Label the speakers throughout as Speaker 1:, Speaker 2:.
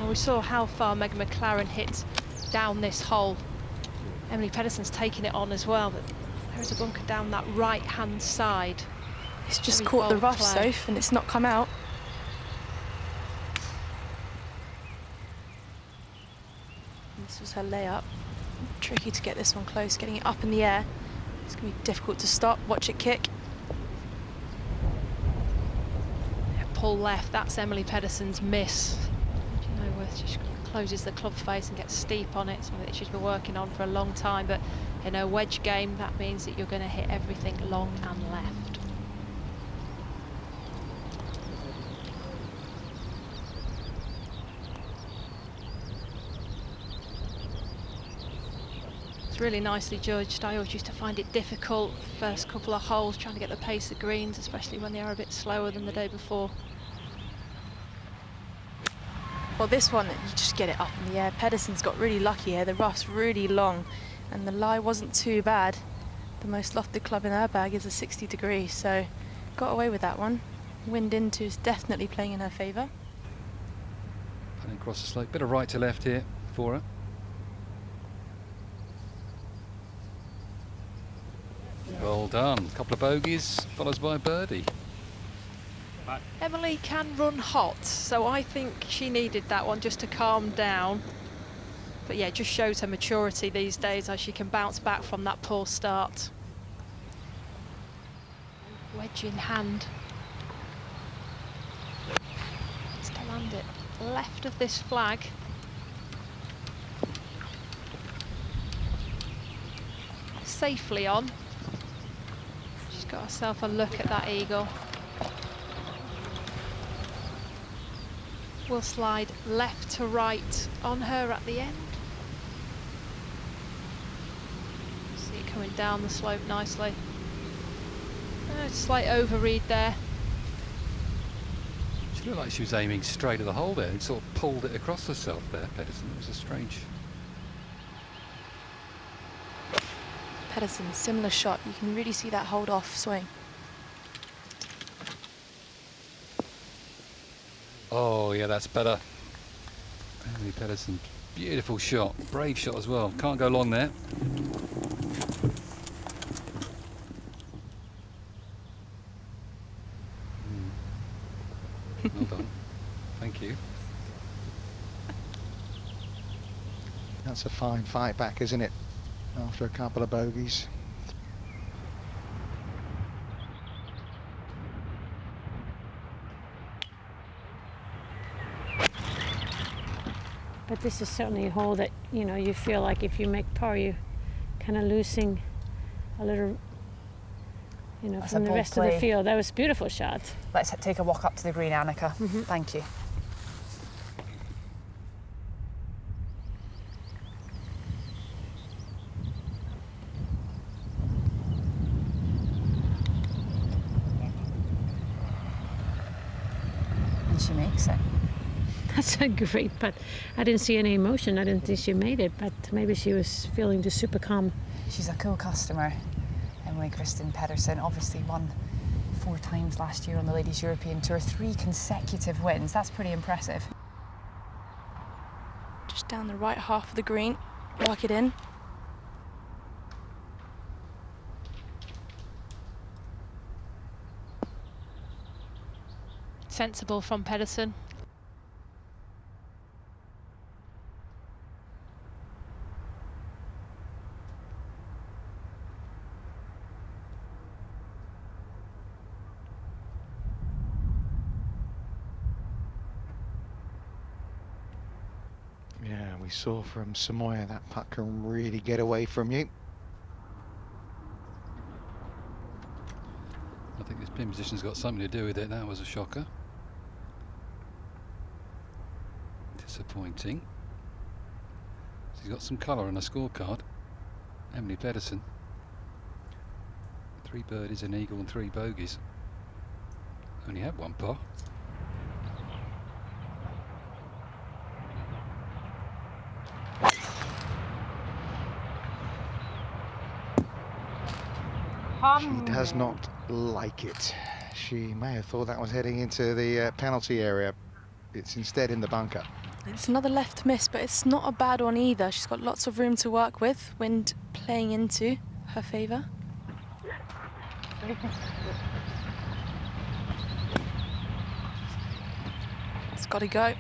Speaker 1: we saw how far Megan McLaren hit down this hole. Emily Pedersen's taking it on as well, but there's a bunker down that right-hand side.
Speaker 2: It's just caught the rough, Soph, and it's not come out. And this was her layup. Tricky to get this one close, getting it up in the air. It's going to be difficult to stop. Watch it kick.
Speaker 1: Yeah, pull left, that's Emily Pedersen's miss. You know, where she closes the club face and gets steep on it, something that she's been working on for a long time, but in a wedge game, that means that you're going to hit everything long and left. Really nicely judged. I always used to find it difficult first couple of holes trying to get the pace of greens, especially when they are a bit slower than the day before.
Speaker 2: Well, this one, you just get it up in the air. Pedersen's got really lucky here. The rough's really long and the lie wasn't too bad. The most lofted club in her bag is a 60 degrees, so got away with that one. Wind into is definitely playing in her favour.
Speaker 3: Putting across the slope, bit of right to left here for her. Well done. A couple of bogeys, follows by a birdie.
Speaker 1: Emily can run hot, so I think she needed that one just to calm down. But yeah, it just shows her maturity these days as she can bounce back from that poor start. Wedge in hand. Needs to land it left of this flag. Safely on. Got herself a look at that eagle. Will slide left to right on her at the end. See it coming down the slope nicely. Slight overread there.
Speaker 3: She looked like she was aiming straight at the hole there and sort of pulled it across herself there, Pedersen. It was a strange...
Speaker 2: Pedersen, similar shot. You can really see that hold off swing.
Speaker 3: Oh yeah, that's better. Emily Pedersen, beautiful shot, brave shot as well. Can't go long there. Well done. Thank you.
Speaker 4: That's a fine fight back, isn't it? After a couple of bogeys.
Speaker 5: But this is certainly a hole that, you know, you feel like if you make par, you're kind of losing a little, you know, from the rest of the field. That was a beautiful shot.
Speaker 6: Let's take a walk up to the green, Annika. Thank you. She makes it.
Speaker 5: That's a great putt. I didn't see any emotion. I didn't think she made it, but maybe she was feeling just super calm.
Speaker 6: She's a cool customer, Emily Kristine Pedersen. Obviously won 4 times last year on the Ladies European Tour, 3 consecutive wins. That's pretty impressive.
Speaker 2: Just down the right half of the green, lock it in.
Speaker 1: Sensible from Pedersen.
Speaker 4: Yeah, we saw from Samoya that putt can really get away from you.
Speaker 3: I think this pin position's got something to do with it. That was a shocker. Disappointing. She's got some colour on her scorecard. Emily Pedersen. 3 birdies, an eagle and 3 bogeys. Only had 1 par.
Speaker 4: She does not like it. She may have thought that was heading into the penalty area. It's instead in the bunker.
Speaker 2: It's another left miss, but it's not a bad one either. She's got lots of room to work with, wind playing into her favour. It's got to go.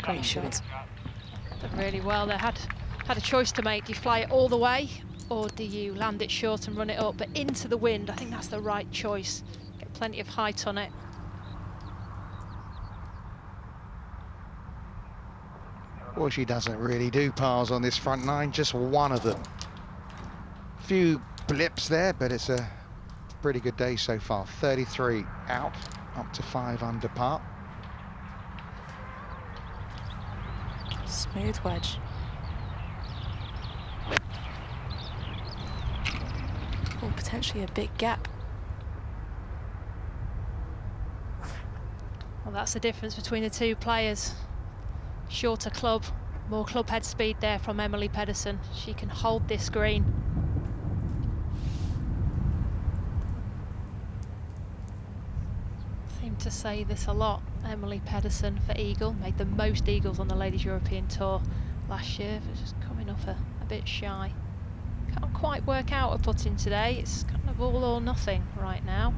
Speaker 2: Great shot.
Speaker 1: Done really well. They had a choice to make. Do you fly it all the way, or do you land it short and run it up? But into the wind, I think that's the right choice. Get plenty of height on it.
Speaker 4: Well, she doesn't really do pars on this front nine, just one of them. Few blips there, but it's a pretty good day so far. 33 out, up to 5 under par.
Speaker 2: Smooth wedge. Or potentially a big gap.
Speaker 1: Well, that's the difference between the two players. Shorter club, more club head speed there from Emily Pedersen. She can hold this green. Seem to say this a lot. Emily Pedersen for eagle, made the most eagles on the Ladies European Tour last year, but just coming off a bit shy. Can't quite work out a putting today. It's kind of all or nothing right now.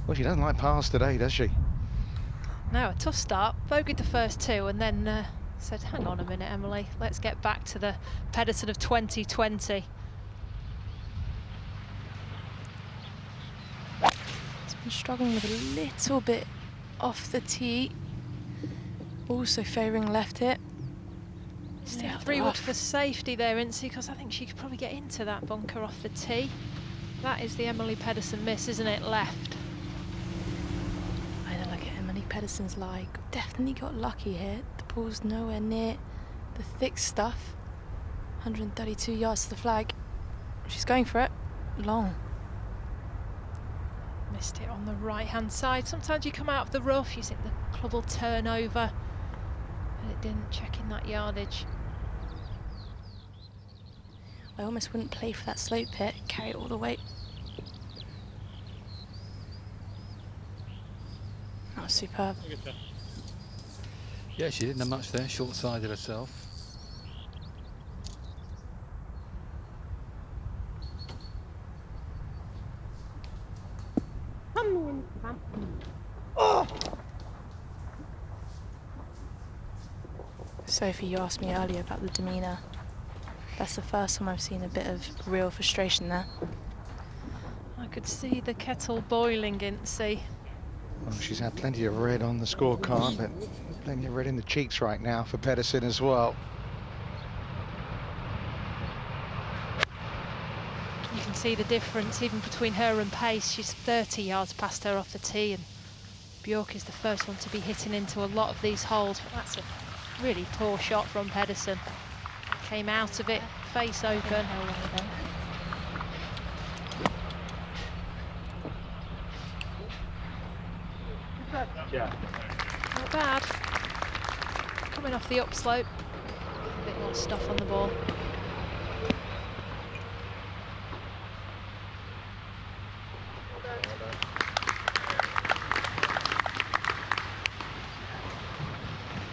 Speaker 4: Well, she doesn't like pars today, does she?
Speaker 1: No, a tough start. Bogeyed the first two and then said, hang on a minute, Emily, let's get back to the Pedersen of 2020.
Speaker 2: It's been struggling with a little bit off the tee. Also favouring left hit. Stay out of the
Speaker 1: 3-wood
Speaker 2: rough.
Speaker 1: for safety there, Incy, because I think she could probably get into that bunker off the tee. That is the Emily Pedersen miss, isn't it? Left.
Speaker 2: I don't look at Emily Pedersen's lie. Definitely got lucky here. The ball's nowhere near the thick stuff. 132 yards to the flag. She's going for it. Long.
Speaker 1: Missed it on the right-hand side. Sometimes you come out of the rough, you think the club will turn over, but it didn't. Checking that yardage.
Speaker 2: I almost wouldn't play for that slope hit, carry it all the way. That was superb.
Speaker 3: Yeah, she didn't have much there, short-sided herself.
Speaker 2: Sophie, you asked me earlier about the demeanour. That's the first time I've seen a bit of real frustration there.
Speaker 1: I could see the kettle boiling, Incy.
Speaker 4: Well, she's had plenty of red on the scorecard, but plenty of red in the cheeks right now for Pedersen as well.
Speaker 1: You can see the difference even between her and pace. She's 30 yards past her off the tee, and Bjork is the first one to be hitting into a lot of these holes, but that's a really poor shot from Pedersen. Came out of it, face open. Not bad. Coming off the upslope. A bit more stuff on the ball.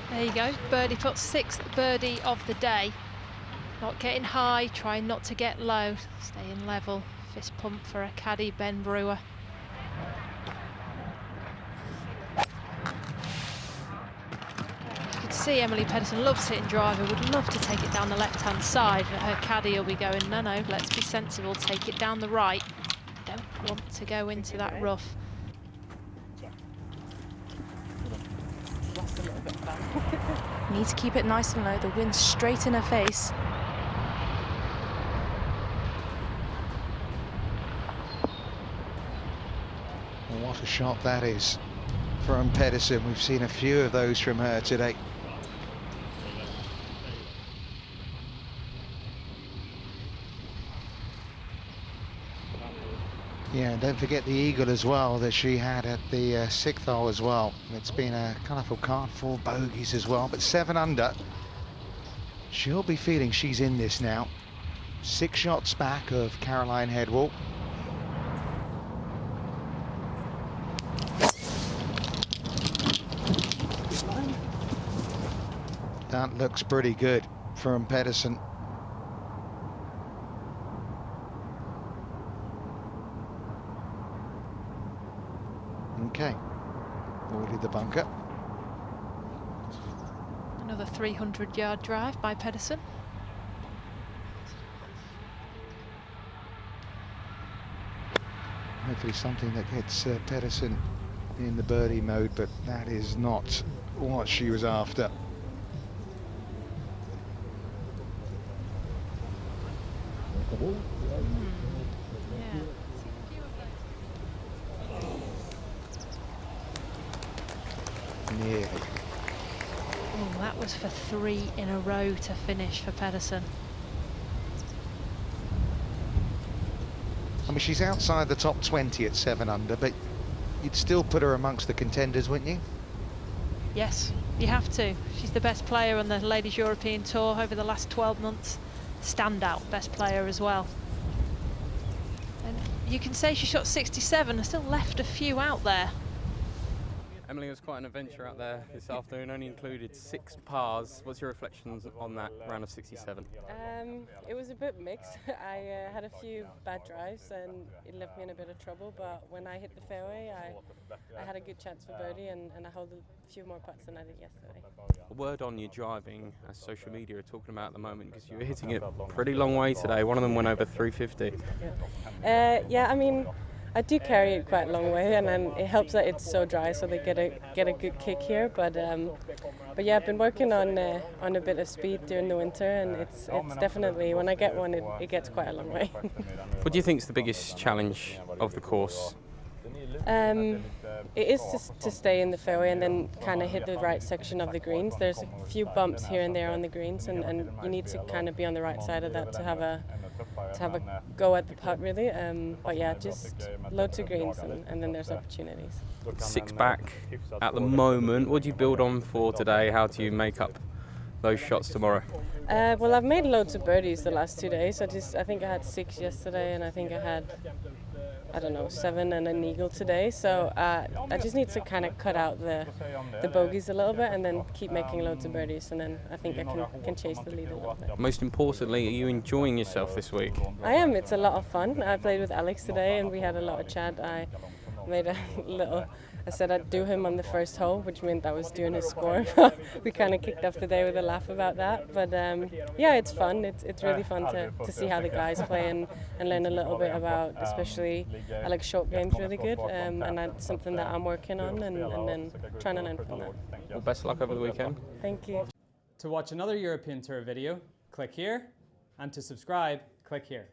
Speaker 1: There you go, birdie putt, 6th birdie of the day. Not getting high, trying not to get low, staying level. Fist pump for a caddy, Ben Brewer. You can see Emily Pedersen loves hitting driver, would love to take it down the left-hand side, but her caddy will be going, no, let's be sensible, take it down the right. Don't want to go into that rough.
Speaker 2: Need to keep it nice and low, the wind's straight in her face.
Speaker 4: Well, what a shot that is from Pedersen. We've seen a few of those from her today. Yeah, and don't forget the eagle as well that she had at the 6th hole as well. It's been a colourful card, 4 bogeys as well, but 7 under. She'll be feeling she's in this now. 6 shots back of Caroline Headwall. That looks pretty good from Pedersen. Okay, avoided the bunker.
Speaker 1: Another 300-yard drive by Pedersen.
Speaker 4: Hopefully something that gets Pedersen in the birdie mode, but that is not what she was after. Nearly.
Speaker 1: Oh, that was for 3 in a row to finish for Pedersen.
Speaker 4: I mean, she's outside the top 20 at 7 under, but you'd still put her amongst the contenders, wouldn't you?
Speaker 1: Yes, you have to. She's the best player on the Ladies European Tour over the last 12 months. Standout best player as well. And you can say she shot 67 and still left a few out there.
Speaker 7: Emily, it was quite an adventure out there this afternoon, only included 6 pars. What's your reflections on that round of 67?
Speaker 8: It was a bit mixed. I had a few bad drives and it left me in a bit of trouble, but when I hit the fairway, I had a good chance for birdie and I held a few more putts than I did yesterday.
Speaker 7: A word on your driving, as social media are talking about at the moment, because you were hitting it pretty long way today. One of them went over 350.
Speaker 8: Yeah, I mean, I do carry it quite a long way, and then it helps that it's so dry, so they get a good kick here. But yeah, I've been working on a bit of speed during the winter, and it's definitely, when I get one, it gets quite a long way.
Speaker 7: What do you think is the biggest challenge of the course?
Speaker 8: It is to stay in the fairway and then kind of hit the right section of the greens. There's a few bumps here and there on the greens, and you need to kind of be on the right side of that to have a go at the putt, really. But yeah, just loads of greens and then there's opportunities.
Speaker 7: 6 back at the moment. What do you build on for today? How do you make up those shots tomorrow?
Speaker 8: Well, I've made loads of birdies the last 2 days. I think I had 6 yesterday, and I think I had, I don't know, 7 and an eagle today. So I just need to kind of cut out the bogeys a little bit and then keep making loads of birdies, and then I think I can chase the lead a little bit.
Speaker 7: Most importantly, are you enjoying yourself this week?
Speaker 8: I am. It's a lot of fun. I played with Alex today and we had a lot of chat. I made I said I'd do him on the first hole, which meant I was doing his score. We kind of kicked off the day with a laugh about that. But yeah, it's fun. It's really fun to see how the guys play and learn a little bit about, especially Alex short game's really good, and that's something that I'm working on and then trying to learn from that.
Speaker 7: Well, best of luck over the weekend.
Speaker 8: Thank you.
Speaker 9: To watch another European Tour video, click here, and to subscribe, click here.